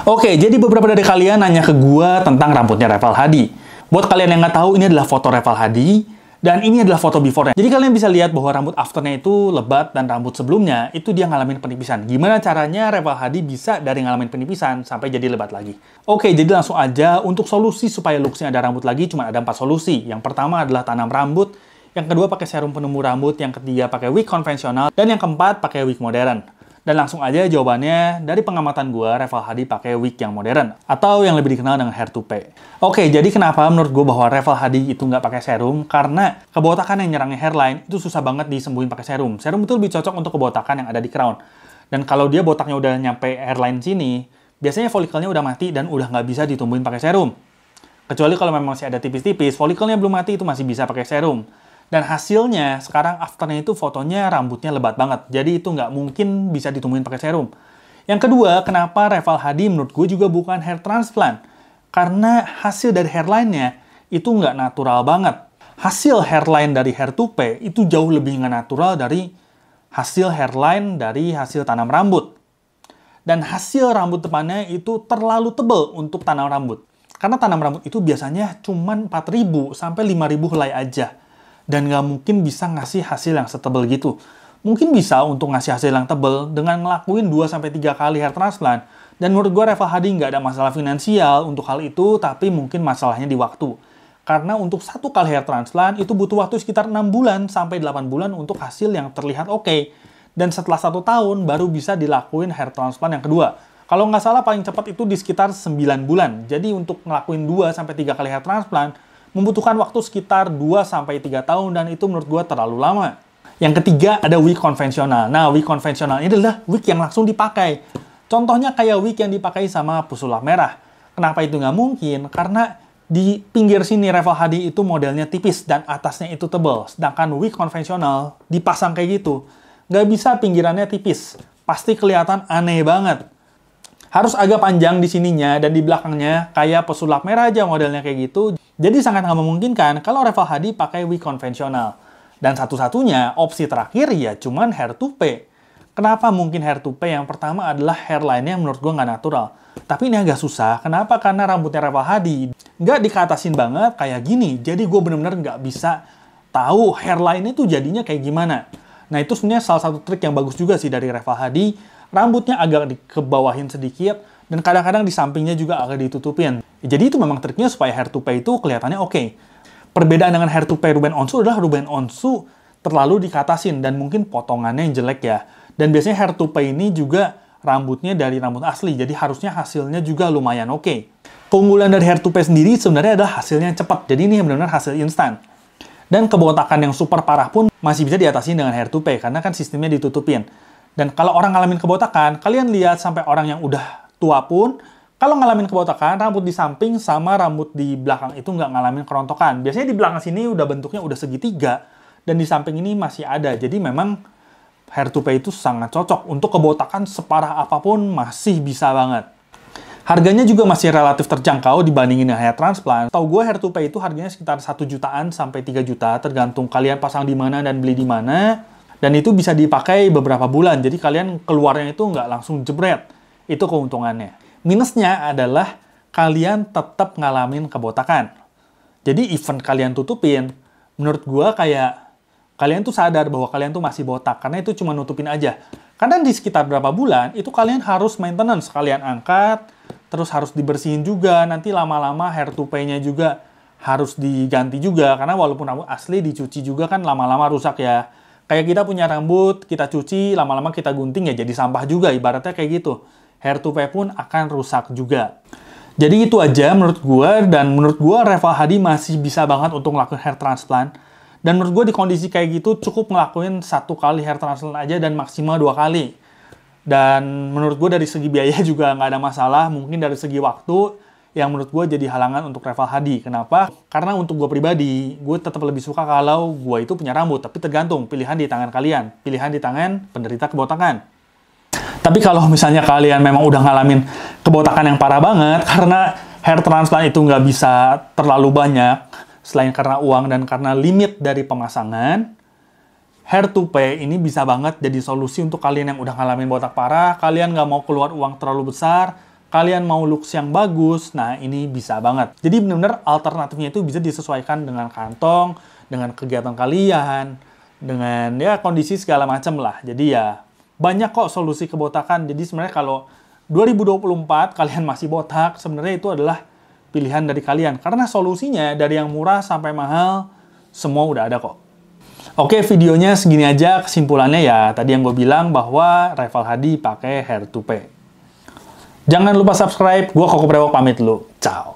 Oke, jadi beberapa dari kalian nanya ke gua tentang rambutnya Reval Hadi. Buat kalian yang nggak tahu, ini adalah foto Reval Hadi, dan ini adalah foto before-nya. Jadi kalian bisa lihat bahwa rambut afternya itu lebat, dan rambut sebelumnya itu dia ngalamin penipisan. Gimana caranya Reval Hadi bisa dari ngalamin penipisan sampai jadi lebat lagi? Oke, jadi langsung aja, untuk solusi supaya looks-nya ada rambut lagi, cuma ada 4 solusi. Yang pertama adalah tanam rambut, yang kedua pakai serum penumbuh rambut, yang ketiga pakai wig konvensional, dan yang keempat pakai wig modern. Dan langsung aja jawabannya, dari pengamatan gua, Reval Hadi pakai wig yang modern, atau yang lebih dikenal dengan hair toupee. Oke, jadi kenapa menurut gua bahwa Reval Hadi itu nggak pakai serum? Karena kebotakan yang nyerangnya hairline itu susah banget disembuhin pakai serum. Serum itu lebih cocok untuk kebotakan yang ada di crown. Dan kalau dia botaknya udah nyampe hairline sini, biasanya folikelnya udah mati dan udah nggak bisa ditumbuhin pakai serum. Kecuali kalau memang masih ada tipis-tipis, folikelnya belum mati itu masih bisa pakai serum. Dan hasilnya, sekarang afternya itu fotonya rambutnya lebat banget. Jadi itu nggak mungkin bisa ditumbuhin pakai serum. Yang kedua, kenapa Reval Hadi menurut gue juga bukan hair transplant? Karena hasil dari hairline-nya itu nggak natural banget. Hasil hairline dari hair toupee itu jauh lebih nggak natural dari hasil hairline dari hasil tanam rambut. Dan hasil rambut depannya itu terlalu tebal untuk tanam rambut. Karena tanam rambut itu biasanya cuma 4.000 sampai 5.000 helai aja. Dan nggak mungkin bisa ngasih hasil yang setebal gitu. Mungkin bisa untuk ngasih hasil yang tebal dengan ngelakuin 2-3 kali hair transplant. Dan menurut gue Reval Hadi nggak ada masalah finansial untuk hal itu, tapi mungkin masalahnya di waktu. Karena untuk 1 kali hair transplant itu butuh waktu sekitar 6 bulan sampai 8 bulan untuk hasil yang terlihat oke. Dan setelah 1 tahun baru bisa dilakuin hair transplant yang kedua. Kalau nggak salah paling cepat itu di sekitar 9 bulan. Jadi untuk ngelakuin 2-3 kali hair transplant, membutuhkan waktu sekitar 2-3 tahun, dan itu menurut gue terlalu lama. Yang ketiga, ada wig konvensional. Nah, wig konvensional ini adalah wig yang langsung dipakai. Contohnya kayak wig yang dipakai sama pesulap merah. Kenapa itu nggak mungkin? Karena di pinggir sini Reval Hadi itu modelnya tipis dan atasnya itu tebal. Sedangkan wig konvensional dipasang kayak gitu. Nggak bisa pinggirannya tipis. Pasti kelihatan aneh banget. Harus agak panjang di sininya dan di belakangnya kayak pesulap merah aja modelnya kayak gitu. Jadi sangat nggak memungkinkan kalau Reval Hadi pakai wig konvensional. Dan satu-satunya opsi terakhir ya cuman hair toupee. Kenapa mungkin hair toupee? Yang pertama adalah hairline-nya menurut gue nggak natural. Tapi ini agak susah. Kenapa? Karena rambutnya Reval Hadi nggak dikatasin banget kayak gini. Jadi gue bener-bener nggak bisa tahu hairline-nya tuh jadinya kayak gimana. Nah itu sebenarnya salah satu trik yang bagus juga sih dari Reval Hadi. Rambutnya agak dikebawahin sedikit, dan kadang-kadang di sampingnya juga agak ditutupin. Jadi itu memang triknya supaya hair toupee itu kelihatannya oke. Perbedaan dengan hair toupee Ruben Onsu adalah Ruben Onsu terlalu dikatasin, dan mungkin potongannya yang jelek ya. Dan biasanya hair toupee ini juga rambutnya dari rambut asli, jadi harusnya hasilnya juga lumayan oke. Keunggulan dari hair toupee sendiri sebenarnya adalah hasilnya cepat, jadi ini benar-benar hasil instan. Dan kebotakan yang super parah pun masih bisa diatasi dengan hair toupee, karena kan sistemnya ditutupin. Dan kalau orang ngalamin kebotakan, kalian lihat sampai orang yang udah tua pun, kalau ngalamin kebotakan, rambut di samping sama rambut di belakang itu nggak ngalamin kerontokan. Biasanya di belakang sini udah bentuknya udah segitiga, dan di samping ini masih ada. Jadi memang hair toupee itu sangat cocok. Untuk kebotakan separah apapun masih bisa banget. Harganya juga masih relatif terjangkau dibandingin dengan hair transplant. Tahu gue hair toupee itu harganya sekitar 1 jutaan sampai 3 juta, tergantung kalian pasang di mana dan beli di mana. Dan itu bisa dipakai beberapa bulan, jadi kalian keluarnya itu nggak langsung jebret. Itu keuntungannya. Minusnya adalah kalian tetap ngalamin kebotakan. Jadi event kalian tutupin, menurut gua kayak kalian tuh sadar bahwa kalian tuh masih botak, karena itu cuma nutupin aja. Karena di sekitar berapa bulan, itu kalian harus maintenance, kalian angkat, terus harus dibersihin juga, nanti lama-lama hair toupee-nya juga harus diganti juga, karena walaupun rambut asli dicuci juga kan lama-lama rusak ya. Kayak kita punya rambut, kita cuci, lama-lama kita gunting ya jadi sampah juga, ibaratnya kayak gitu. Hair toupee pun akan rusak juga. Jadi itu aja menurut gue, dan menurut gue Reval Hadi masih bisa banget untuk ngelakuin hair transplant. Dan menurut gue di kondisi kayak gitu cukup ngelakuin 1 kali hair transplant aja dan maksimal 2 kali. Dan menurut gue dari segi biaya juga nggak ada masalah, mungkin dari segi waktu, yang menurut gue jadi halangan untuk Reval Hadi. Kenapa? Karena untuk gue pribadi, gue tetap lebih suka kalau gue itu punya rambut. Tapi tergantung, pilihan di tangan kalian. Pilihan di tangan penderita kebotakan. Tapi kalau misalnya kalian memang udah ngalamin kebotakan yang parah banget, karena hair transplant itu nggak bisa terlalu banyak, selain karena uang dan karena limit dari pemasangan, hair toupee ini bisa banget jadi solusi untuk kalian yang udah ngalamin botak parah, kalian nggak mau keluar uang terlalu besar, kalian mau looks yang bagus, nah ini bisa banget. Jadi benar-benar alternatifnya itu bisa disesuaikan dengan kantong, dengan kegiatan kalian, dengan ya kondisi segala macam lah. Jadi ya banyak kok solusi kebotakan. Jadi sebenarnya kalau 2024 kalian masih botak, sebenarnya itu adalah pilihan dari kalian. Karena solusinya dari yang murah sampai mahal, semua udah ada kok. Oke, videonya segini aja. Kesimpulannya ya, tadi yang gue bilang bahwa Rival Hadi pakai hair to pay. Jangan lupa subscribe. Gue Koko Brewok pamit dulu. Ciao.